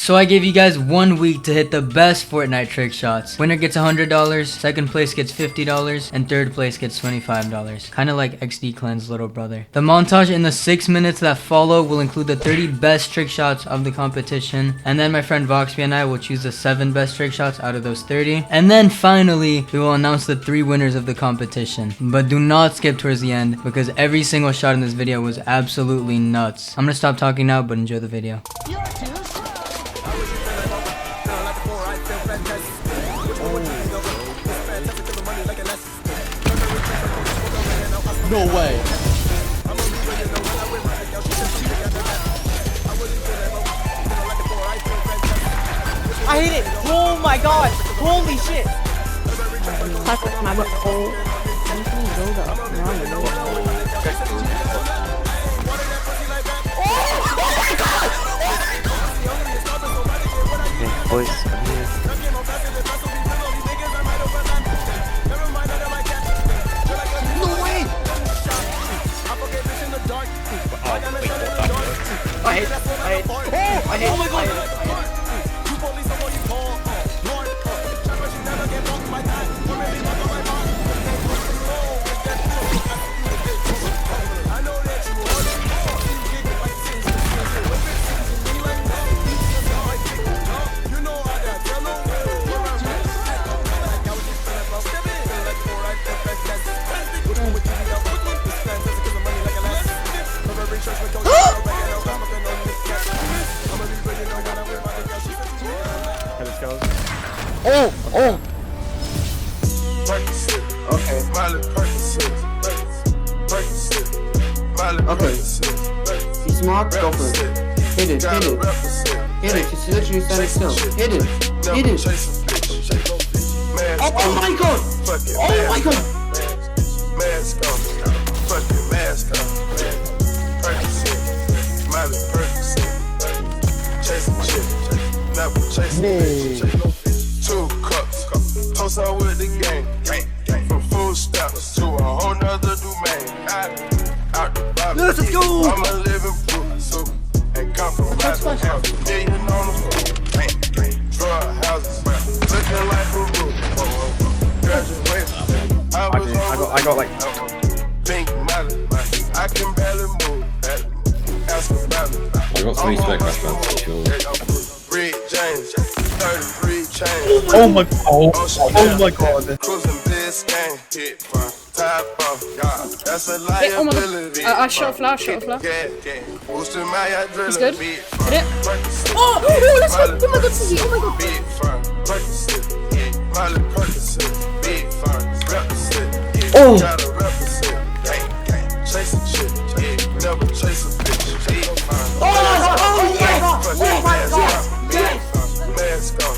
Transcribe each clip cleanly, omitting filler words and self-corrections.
So I gave you guys 1 week to hit the best Fortnite trick shots. Winner gets $100, second place gets $50, and third place gets $25. Kinda like XD Clan's little brother. The montage in the 6 minutes that follow will include the 30 best trick shots of the competition, and then my friend Voxby and I will choose the 7 best trick shots out of those 30, and then finally we will announce the 3 winners of the competition. But do not skip towards the end, because every single shot in this video was absolutely nuts. I'm gonna stop talking now, but enjoy the video. No way. I hit it! Oh my god! Holy shit! Oh my god! Oh! Oh! Okay. Okay. He's smart, go for it. Hit it, hit it. Hit it, she's literally standing still. Hit it, hit it. Oh my god! Oh my god! Mask on, fucking mask on. Miley Percocet, chasing shit, never chasing. 2 cups, toast out with the game. From food stamps to a whole nother domain. Out the bottom. Let's go! I'm a living proof, so and come from $500 million on the floor. Drug houses, looking like a roof. Graduation, I got like pink Molly. I can barely move. Ask about me. I got 3 spec restaurants for sure. Red James, 33 chains. Oh my god! Oh my god! Cruising this game, hit my top off, y'all. That's a liability. I shot a flash, Boosting my adrenaline. He's good. Hit it. Oh, let's go! Oh my god, Susie! Oh my god! Big fun, Percocet, Miley Percocet, big fun, represent, gotta represent, gang, chasing shit, never chase a bitch, big fun. Oh yes! Oh my god! Yes! Mask on,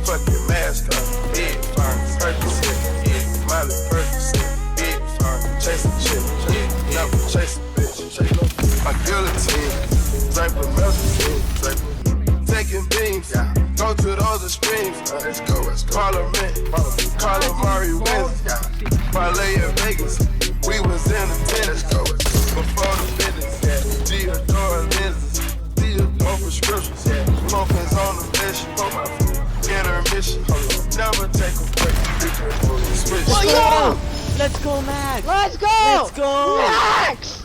fucking mask on, big fun, Percocet, Miley Percocet, big fun, chasing shit, never chase a bitch. My guillotine, drink with melting, taking beams, go to those extremes. Let's go, Parliament, Calamari wins, parlay in Vegas. We was in the tennis, before the business, Theodore lenses, Theodore prescriptions, focus on the mission, intermission, never take a break. Switch. Oh, yo! Let's go, Max! Let's go! Let's go! Max!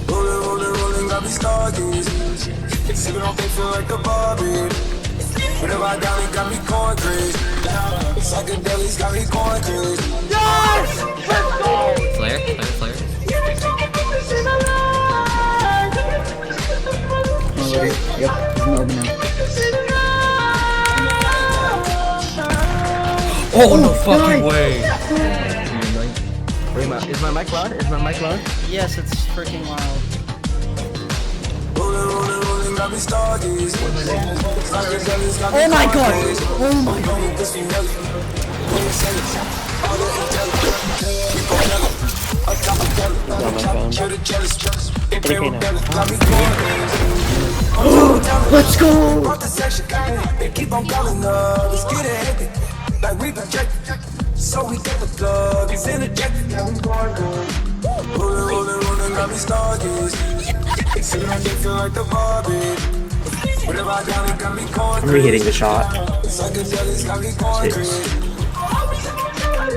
Rolling, got me stargazing. Sipping on things feel like a Barbie. Whenever I down, it got me going crazy. Psychedelics got me going crazy. Yes! Let's go! Flare? Yep, he's moving now. Oh, no fucking way! Is my mic loud? Yes, it's freaking loud. Rolling, got me stargazing. Oh my god! Oh my god! Let's go! They keep on calling us. Let's get it. Like we projected. So we get the plug. It's in the jet. Rolling, got me stargazing. Feel like the Barbie. I'm re-hitting the shot.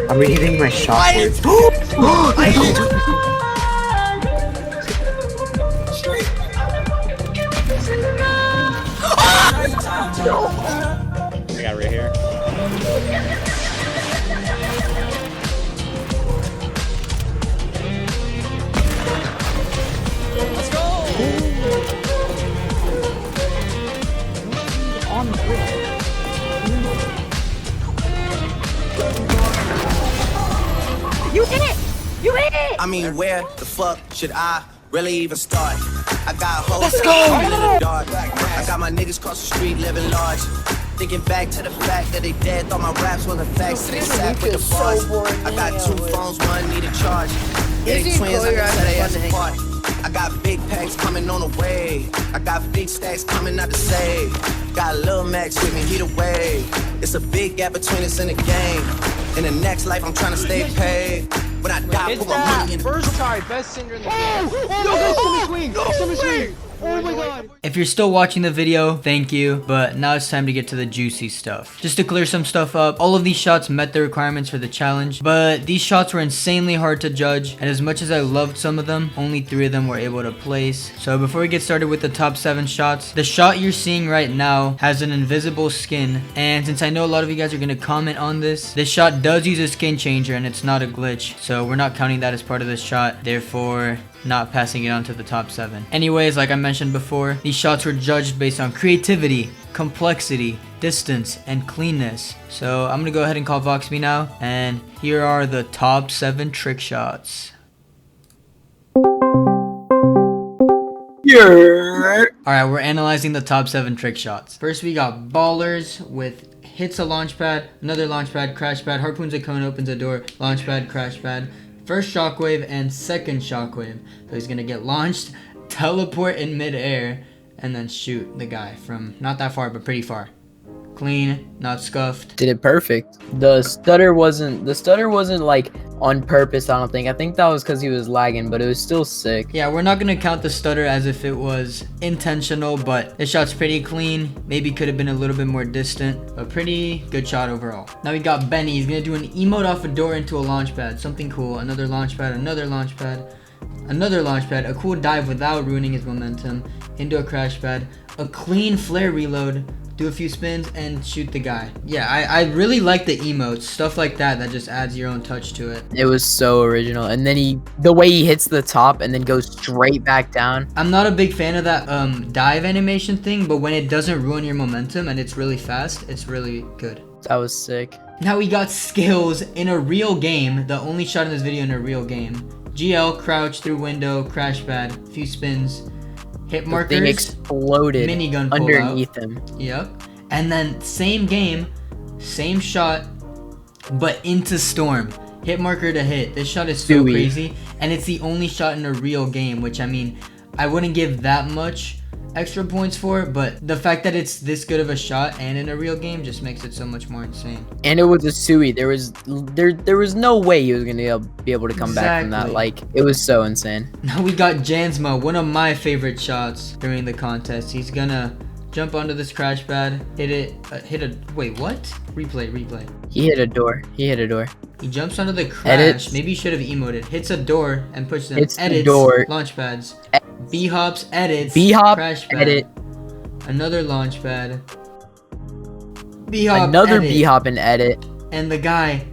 I'm re-hitting my shot. I got right here. I mean, where the fuck should I really even start? I got hoes in the dark. I got my niggas cross the street living large. Thinking back to the fact that they dead, thought my raps wasn't facts, so they sat with the bars. I got 2 phones, one need a charge. Yeah, they twins, I can tell they ass apart. I got big packs coming on the way. I got big stacks coming out to save. Got Lil Max with me, he the wave. It's a big gap between us in the game. In the next life, I'm trying to stay paid. When I die, put my money in the First try, best singer in the game. Oh my god. If you're still watching the video, thank you, but now it's time to get to the juicy stuff. Just to clear some stuff up, all of these shots met the requirements for the challenge, but these shots were insanely hard to judge, and as much as I loved some of them, only 3 of them were able to place. So before we get started with the top 7 shots, the shot you're seeing right now has an invisible skin, and since I know a lot of you guys are gonna comment on this shot does use a skin changer and it's not a glitch, so we're not counting that as part of this shot, therefore not passing it on to the top 7. Anyways, like I mentioned before, these shots were judged based on creativity, complexity, distance, and cleanness. So I'm gonna go ahead and call Voxby now, and here are the top 7 trick shots. Alright, we're analyzing the top 7 trick shots. First we got Ballers with hits a launch pad, another launch pad, crash pad, harpoons a cone, opens a door, launch pad, crash pad. First shockwave and second shockwave. So he's gonna get launched, teleport in midair, and then shoot the guy from not that far, but pretty far. Clean, not scuffed. Did it perfect. The stutter wasn't like on purpose, I don't think. I think that was because he was lagging, but it was still sick. Yeah, we're not gonna count the stutter as if it was intentional, but this shot's pretty clean. Maybe could have been a little bit more distant, but pretty good shot overall. Now we got Benny. He's gonna do an emote off a door into a launch pad. Something cool. Another launch pad, another launch pad, another launch pad. A cool dive without ruining his momentum into a crash pad. A clean flare reload. Do a few spins and shoot the guy. Yeah, I really like the emotes, stuff like that just adds your own touch to it. It was so original. And then the way he hits the top and then goes straight back down. I'm not a big fan of that dive animation thing, but when it doesn't ruin your momentum and it's really fast, it's really good. That was sick. Now we got skills in a real game, the only shot in this video in a real game. GL, crouch through window, crash pad, few spins. Hit markers, the thing exploded minigun underneath him. Yep. And then same game, same shot, but into storm. Hit marker to hit. This shot is so crazy. And it's the only shot in a real game, which I mean, I wouldn't give that much extra points for, but the fact that it's this good of a shot and in a real game just makes it so much more insane. And it was a Sui. There was no way he was gonna be able to come back from that. Like, it was so insane. Now we got Jansma, one of my favorite shots during the contest. He's gonna jump onto this crash pad, hit a wait, what? Replay. He hit a door. He jumps onto the crash. Edits. Maybe he should have emoted. Hits a door and pushes them. Hits the Edits. door. Launch pads. B-hops. Edits. B-hop. Crash pad. Edit. Another launch pad. B-hop. Another edit. B-hop and edit. And the guy,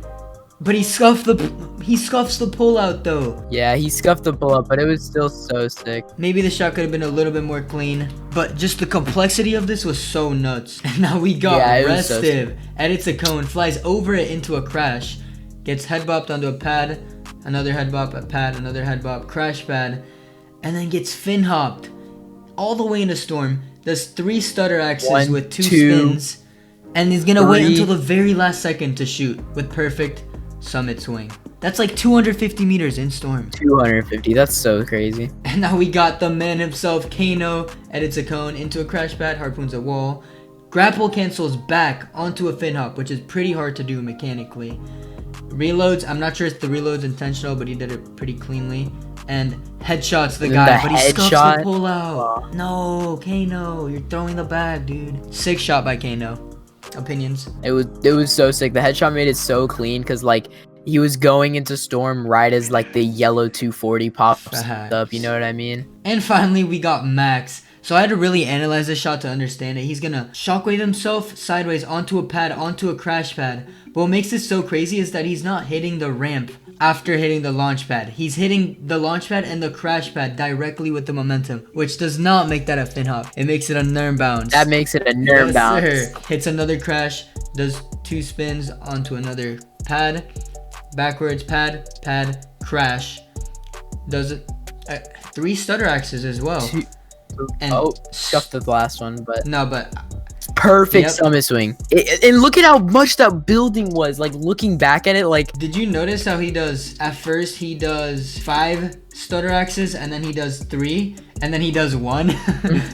but he scuffs the pullout though. Yeah, he scuffed the pull up, but it was still so sick. Maybe the shot could have been a little bit more clean, but just the complexity of this was so nuts. And now we got Restive. Edits a cone, flies over it into a crash, gets head bopped onto a pad, another head bop, a pad, another head bop, crash pad, and then gets fin hopped all the way into storm. Does 3 stutter axes with 2 spins, and he's gonna wait until the very last second to shoot with perfect summit swing. That's like 250 meters in storm. 250, that's so crazy. And now we got the man himself, Kano, edits a cone into a crash pad, harpoons a wall, grapple cancels back onto a fin hop, which is pretty hard to do mechanically. Reloads, I'm not sure if the reload's intentional, but he did it pretty cleanly. And headshots the guy, but he scuffs the pull out. No, Kano, you're throwing the bag, dude. 6 shot by Kano. Opinions? It was so sick. The headshot made it so clean because like he was going into Storm right as like the yellow 240 pops up. You know what I mean? And finally, we got Max. So I had to really analyze this shot to understand it. He's gonna shockwave himself sideways onto a pad, onto a crash pad. But what makes this so crazy is that he's not hitting the ramp after hitting the launch pad. He's hitting the launch pad and the crash pad directly with the momentum, which does not make that a fin hop. It makes it a nerve bounce. That makes it a nerve bounce. Sir. Hits another crash, does 2 spins onto another pad, backwards pad, pad, crash. Does 3 stutter axes as well. And scuffed the last one, but no, but perfect summit swing. And look at how much that building was. Like looking back at it, like did you notice how he does? At first, he does 5 stutter axes, and then he does 3, and then he does 1.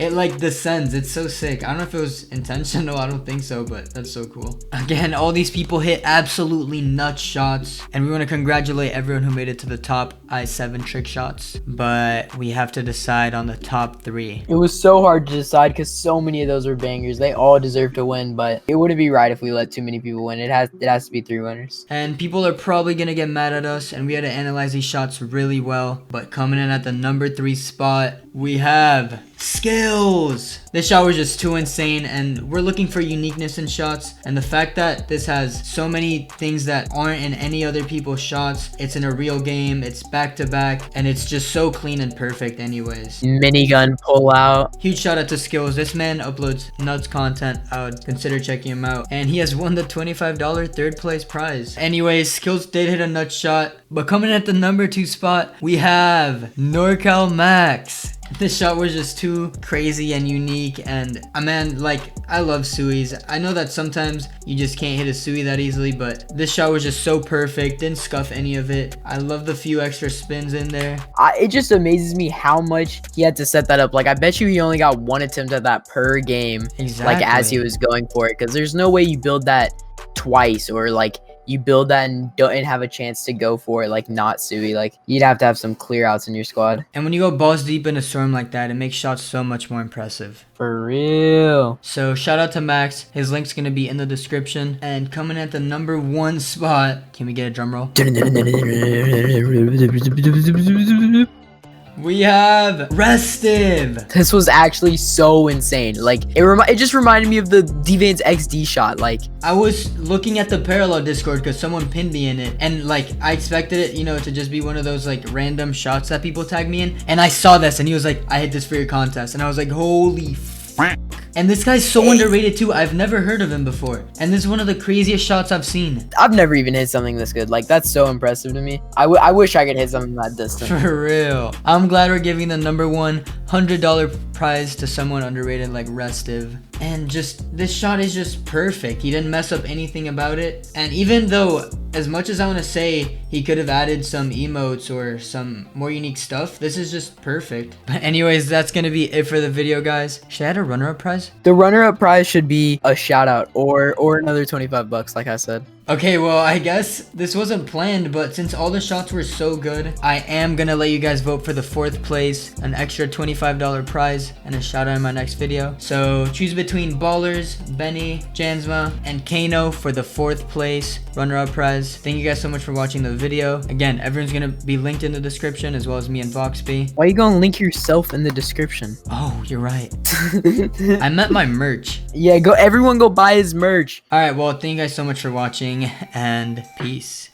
It like descends. It's so sick. I don't know if it was intentional. I don't think so, but that's so cool. Again, all these people hit absolutely nuts shots, and we want to congratulate everyone who made it to the top I7 trick shots. But we have to decide on the top 3. It was so hard to decide because so many of those were bangers. They all deserve to win, but it wouldn't be right if we let too many people win. It has to be 3 winners. And people are probably gonna get mad at us, and we had to analyze these shots really well. But coming in at the number 3 spot, we have Skills. This shot was just too insane, and we're looking for uniqueness in shots, and the fact that this has so many things that aren't in any other people's shots, it's in a real game, it's back to back, and it's just so clean and perfect anyways. Minigun pull out. Huge shout out to Skills. This man uploads nuts content. I would consider checking him out, and he has won the $25 third place prize. Anyways, Skills did hit a nut shot, but coming at the number 2 spot, we have NorCal Max. This shot was just too crazy and unique, and man, like, I love suies. I know that sometimes you just can't hit a sui that easily, but this shot was just so perfect. Didn't scuff any of it. I love the few extra spins in there. It just amazes me how much he had to set that up. Like, I bet you he only got 1 attempt at that per game. Exactly. Like, as he was going for it, because there's no way you build that twice, or like you build that and don't have a chance to go for it, like not sui. Like, you'd have to have some clear outs in your squad. And when you go balls deep in a storm like that, it makes shots so much more impressive. For real. So shout out to Max. His link's gonna be in the description. And coming at the number 1 spot, can we get a drum roll? We have Restive. This was actually so insane. Like, it just reminded me of the Devance XD shot. Like, I was looking at the parallel Discord because someone pinned me in it, and like I expected it, you know, to just be one of those like random shots that people tag me in, and I saw this and he was like, I hit this for your contest, and I was like, holy f***. And this guy's so underrated too. I've never heard of him before, and this is one of the craziest shots I've seen. I've never even hit something this good. Like, that's so impressive to me. I wish I could hit something that distant. For real. I'm glad we're giving the number 1 $100 prize to someone underrated like Restive. And just, this shot is just perfect. He didn't mess up anything about it. And even though, as much as I want to say he could have added some emotes or some more unique stuff, this is just perfect. But anyways, that's gonna be it for the video, guys. Should I add a runner-up prize? The runner-up prize should be a shout out or another $25, like I said. Okay, well, I guess this wasn't planned, but since all the shots were so good, I am gonna let you guys vote for the 4th place, an extra $25 prize, and a shout out in my next video. So choose between Ballers, Benny, Jansma, and Kano for the 4th place runner-up prize. Thank you guys so much for watching the video. Again, everyone's gonna be linked in the description, as well as me and Voxby. Why are you gonna link yourself in the description? Oh, you're right. I meant my merch. Yeah, everyone go buy his merch. All right, well, thank you guys so much for watching, and peace.